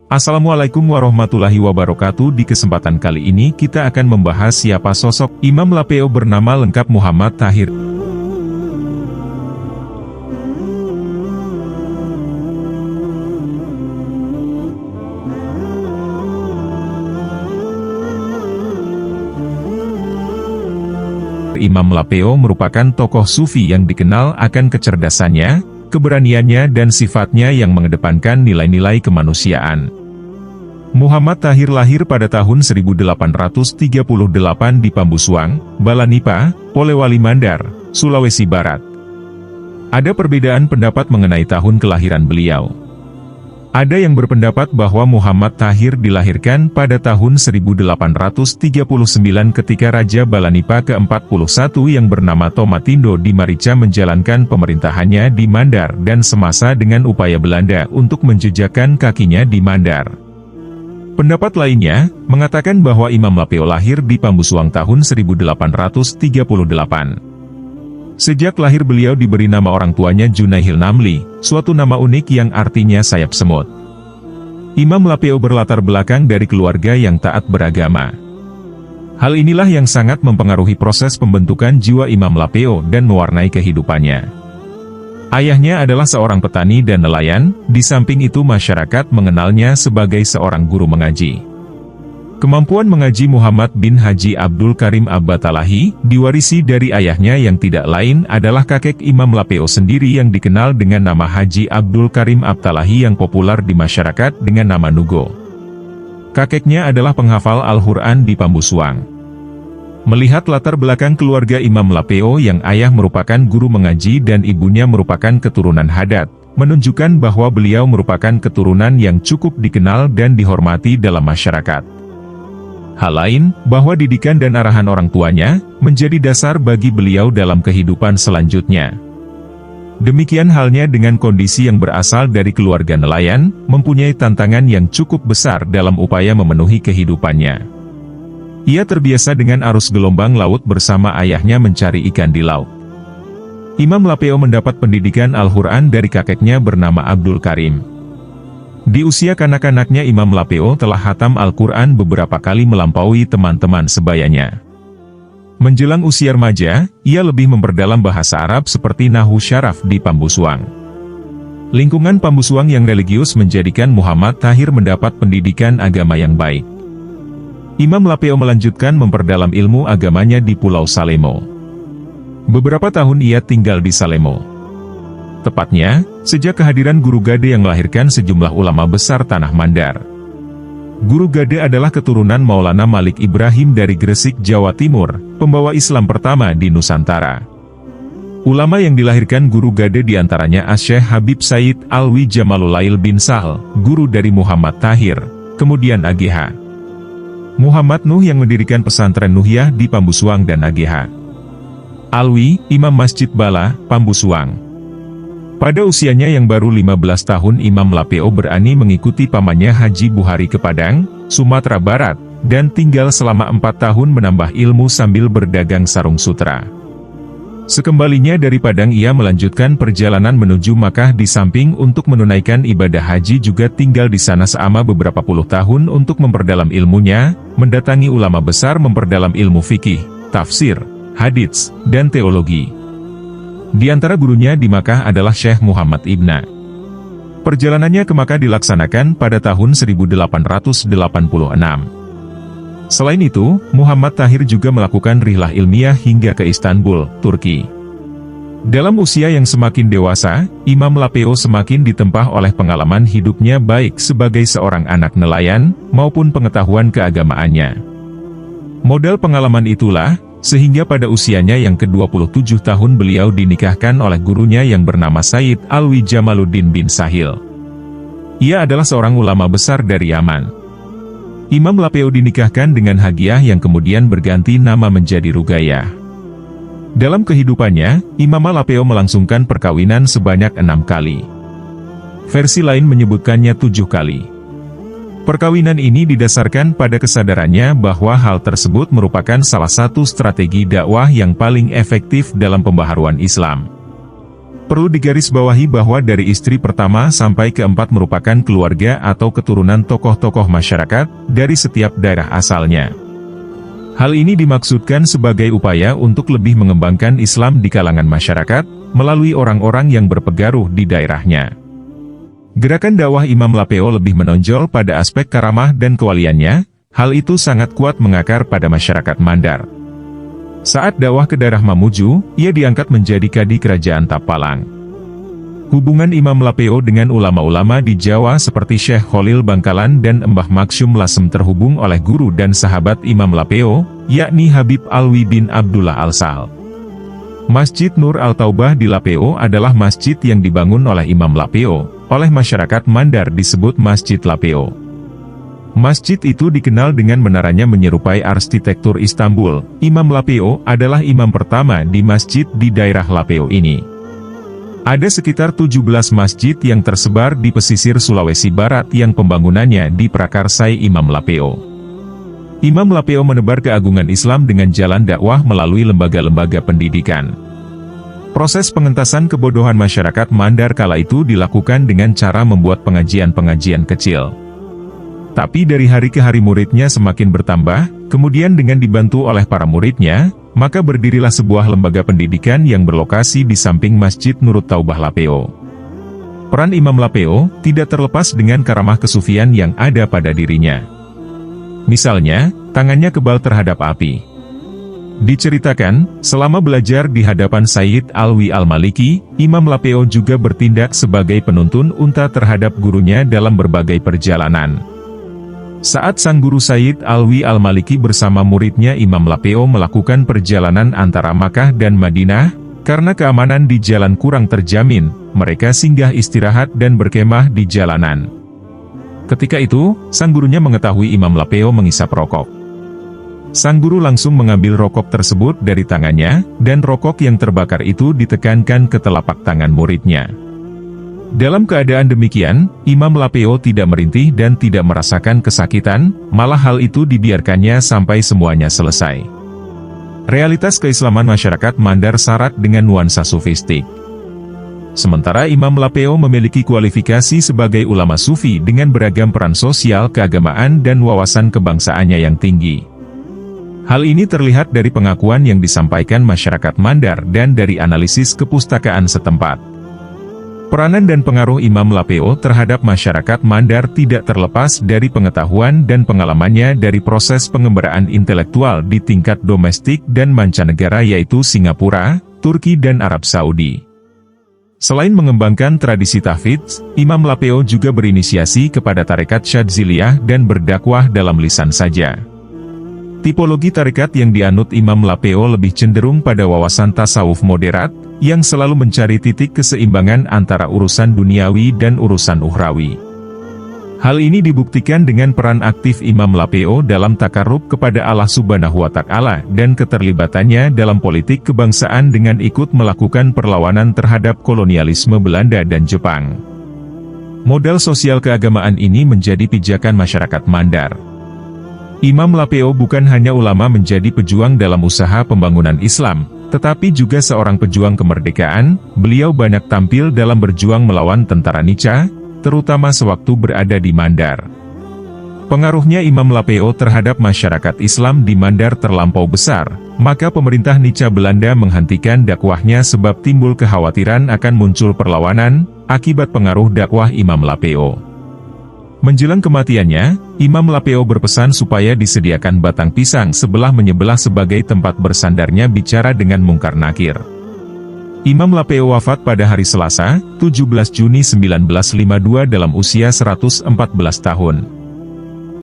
Assalamualaikum warahmatullahi wabarakatuh. Di kesempatan kali ini kita akan membahas siapa sosok Imam Lapeo bernama lengkap Muhammad Tahir. Imam Lapeo merupakan tokoh sufi yang dikenal akan kecerdasannya, keberaniannya dan sifatnya yang mengedepankan nilai-nilai kemanusiaan. Muhammad Tahir lahir pada tahun 1838 di Pambusuang, Balanipa, Polewali Mandar, Sulawesi Barat. Ada perbedaan pendapat mengenai tahun kelahiran beliau. Ada yang berpendapat bahwa Muhammad Tahir dilahirkan pada tahun 1839 ketika Raja Balanipa ke-41 yang bernama Tomatindo di Marica menjalankan pemerintahannya di Mandar dan semasa dengan upaya Belanda untuk menjejakkan kakinya di Mandar. Pendapat lainnya, mengatakan bahwa Imam Lapeo lahir di Pambusuang tahun 1838. Sejak lahir beliau diberi nama orang tuanya Junaihil Namli, suatu nama unik yang artinya sayap semut. Imam Lapeo berlatar belakang dari keluarga yang taat beragama. Hal inilah yang sangat mempengaruhi proses pembentukan jiwa Imam Lapeo dan mewarnai kehidupannya. Ayahnya adalah seorang petani dan nelayan, di samping itu masyarakat mengenalnya sebagai seorang guru mengaji. Kemampuan mengaji Muhammad bin Haji Abdul Karim Abbatalahi diwarisi dari ayahnya yang tidak lain adalah kakek Imam Lapeo sendiri yang dikenal dengan nama Haji Abdul Karim Abtalahi yang populer di masyarakat dengan nama Nugo. Kakeknya adalah penghafal Al-Quran di Pambusuang. Melihat latar belakang keluarga Imam Lapeo yang ayah merupakan guru mengaji dan ibunya merupakan keturunan Haddad, menunjukkan bahwa beliau merupakan keturunan yang cukup dikenal dan dihormati dalam masyarakat. Hal lain, bahwa didikan dan arahan orang tuanya, menjadi dasar bagi beliau dalam kehidupan selanjutnya. Demikian halnya dengan kondisi yang berasal dari keluarga nelayan, mempunyai tantangan yang cukup besar dalam upaya memenuhi kehidupannya. Ia terbiasa dengan arus gelombang laut bersama ayahnya mencari ikan di laut. Imam Lapeo mendapat pendidikan Al-Quran dari kakeknya bernama Abdul Karim. Di usia kanak-kanaknya Imam Lapeo telah hatam Al-Quran beberapa kali melampaui teman-teman sebayanya. Menjelang usia remaja, ia lebih memperdalam bahasa Arab seperti Nahwu Syaraf di Pambusuang. Lingkungan Pambusuang yang religius menjadikan Muhammad Tahir mendapat pendidikan agama yang baik. Imam Lapeo melanjutkan memperdalam ilmu agamanya di Pulau Salemo. Beberapa tahun ia tinggal di Salemo. Tepatnya, sejak kehadiran Guru Gade yang melahirkan sejumlah ulama besar Tanah Mandar. Guru Gade adalah keturunan Maulana Malik Ibrahim dari Gresik, Jawa Timur, pembawa Islam pertama di Nusantara. Ulama yang dilahirkan Guru Gade diantaranya Asy-Syaikh Habib Said Alwi Jamalulail bin Sahal, guru dari Muhammad Tahir, kemudian AGH Muhammad Nuh yang mendirikan pesantren Nuhiyah di Pambusuang dan AGH Alwi, Imam Masjid Bala, Pambusuang. Pada usianya yang baru 15 tahun Imam Lapeo berani mengikuti pamannya Haji Buhari ke Padang, Sumatera Barat, dan tinggal selama 4 tahun menambah ilmu sambil berdagang sarung sutra. Sekembalinya dari Padang ia melanjutkan perjalanan menuju Makkah di samping untuk menunaikan ibadah haji juga tinggal di sana selama beberapa puluh tahun untuk memperdalam ilmunya, mendatangi ulama besar memperdalam ilmu fikih, tafsir, hadits, dan teologi. Di antara gurunya di Makkah adalah Syekh Muhammad Ibn. Perjalanannya ke Makkah dilaksanakan pada tahun 1886. Selain itu, Muhammad Tahir juga melakukan rihlah ilmiah hingga ke Istanbul, Turki. Dalam usia yang semakin dewasa, Imam Lapeo semakin ditempah oleh pengalaman hidupnya baik sebagai seorang anak nelayan, maupun pengetahuan keagamaannya. Modal pengalaman itulah, sehingga pada usianya yang ke-27 tahun beliau dinikahkan oleh gurunya yang bernama Said Alwi Jamaluddin bin Sahil. Ia adalah seorang ulama besar dari Yaman. Imam Lapeo dinikahkan dengan Hagiah yang kemudian berganti nama menjadi Rugayah. Dalam kehidupannya, Imam Lapeo melangsungkan perkawinan sebanyak 6 kali. Versi lain menyebutkannya 7 kali. Perkawinan ini didasarkan pada kesadarannya bahwa hal tersebut merupakan salah satu strategi dakwah yang paling efektif dalam pembaharuan Islam. Perlu digarisbawahi bahwa dari istri pertama sampai keempat merupakan keluarga atau keturunan tokoh-tokoh masyarakat dari setiap daerah asalnya. Hal ini dimaksudkan sebagai upaya untuk lebih mengembangkan Islam di kalangan masyarakat, melalui orang-orang yang berpengaruh di daerahnya. Gerakan dakwah Imam Lapeo lebih menonjol pada aspek karamah dan kewaliannya, hal itu sangat kuat mengakar pada masyarakat Mandar. Saat dakwah ke daerah Mamuju, ia diangkat menjadi kadi kerajaan Tapalang. Hubungan Imam Lapeo dengan ulama-ulama di Jawa seperti Syekh Khalil Bangkalan dan Mbah Maksum Lasem terhubung oleh guru dan sahabat Imam Lapeo, yakni Habib Alwi bin Abdullah Al-Sal. Masjid Nur Al-Taubah di Lapeo adalah masjid yang dibangun oleh Imam Lapeo, oleh masyarakat Mandar disebut Masjid Lapeo. Masjid itu dikenal dengan menaranya menyerupai arsitektur Istanbul. Imam Lapeo adalah imam pertama di masjid di daerah Lapeo ini. Ada sekitar 17 masjid yang tersebar di pesisir Sulawesi Barat yang pembangunannya diprakarsai Imam Lapeo. Imam Lapeo menebar keagungan Islam dengan jalan dakwah melalui lembaga-lembaga pendidikan. Proses pengentasan kebodohan masyarakat Mandar kala itu dilakukan dengan cara membuat pengajian-pengajian kecil. Tapi dari hari ke hari muridnya semakin bertambah, kemudian dengan dibantu oleh para muridnya, maka berdirilah sebuah lembaga pendidikan yang berlokasi di samping Masjid Nurut Taubah Lapeo. Peran Imam Lapeo tidak terlepas dengan karamah kesufian yang ada pada dirinya. Misalnya, tangannya kebal terhadap api. Diceritakan, selama belajar di hadapan Sayyid Alwi Al-Maliki, Imam Lapeo juga bertindak sebagai penuntun unta terhadap gurunya dalam berbagai perjalanan. Saat sang guru Sayyid Alwi Al-Maliki bersama muridnya Imam Lapeo melakukan perjalanan antara Makkah dan Madinah, karena keamanan di jalan kurang terjamin, mereka singgah istirahat dan berkemah di jalanan. Ketika itu, sang gurunya mengetahui Imam Lapeo menghisap rokok. Sang guru langsung mengambil rokok tersebut dari tangannya, dan rokok yang terbakar itu ditekankan ke telapak tangan muridnya. Dalam keadaan demikian, Imam Lapeo tidak merintih dan tidak merasakan kesakitan, malah hal itu dibiarkannya sampai semuanya selesai. Realitas keislaman masyarakat Mandar syarat dengan nuansa sufistik. Sementara Imam Lapeo memiliki kualifikasi sebagai ulama sufi dengan beragam peran sosial keagamaan dan wawasan kebangsaannya yang tinggi. Hal ini terlihat dari pengakuan yang disampaikan masyarakat Mandar dan dari analisis kepustakaan setempat. Peranan dan pengaruh Imam Lapeo terhadap masyarakat Mandar tidak terlepas dari pengetahuan dan pengalamannya dari proses pengembaraan intelektual di tingkat domestik dan mancanegara yaitu Singapura, Turki dan Arab Saudi. Selain mengembangkan tradisi tahfidz, Imam Lapeo juga berinisiasi kepada tarekat Syadziliyah dan berdakwah dalam lisan saja. Tipologi tarekat yang dianut Imam Lapeo lebih cenderung pada wawasan tasawuf moderat, yang selalu mencari titik keseimbangan antara urusan duniawi dan urusan ukhrawi. Hal ini dibuktikan dengan peran aktif Imam Lapeo dalam takarrub kepada Allah Subhanahu wa Ta'ala dan keterlibatannya dalam politik kebangsaan dengan ikut melakukan perlawanan terhadap kolonialisme Belanda dan Jepang. Modal sosial keagamaan ini menjadi pijakan masyarakat Mandar. Imam Lapeo bukan hanya ulama menjadi pejuang dalam usaha pembangunan Islam, tetapi juga seorang pejuang kemerdekaan. Beliau banyak tampil dalam berjuang melawan tentara Nica, terutama sewaktu berada di Mandar. Pengaruhnya Imam Lapeo terhadap masyarakat Islam di Mandar terlampau besar, maka pemerintah Nica Belanda menghentikan dakwahnya sebab timbul kekhawatiran akan muncul perlawanan, akibat pengaruh dakwah Imam Lapeo. Menjelang kematiannya, Imam Lapeo berpesan supaya disediakan batang pisang sebelah menyebelah sebagai tempat bersandarnya bicara dengan mungkar nakir. Imam Lapeo wafat pada hari Selasa, 17 Juni 1952 dalam usia 114 tahun.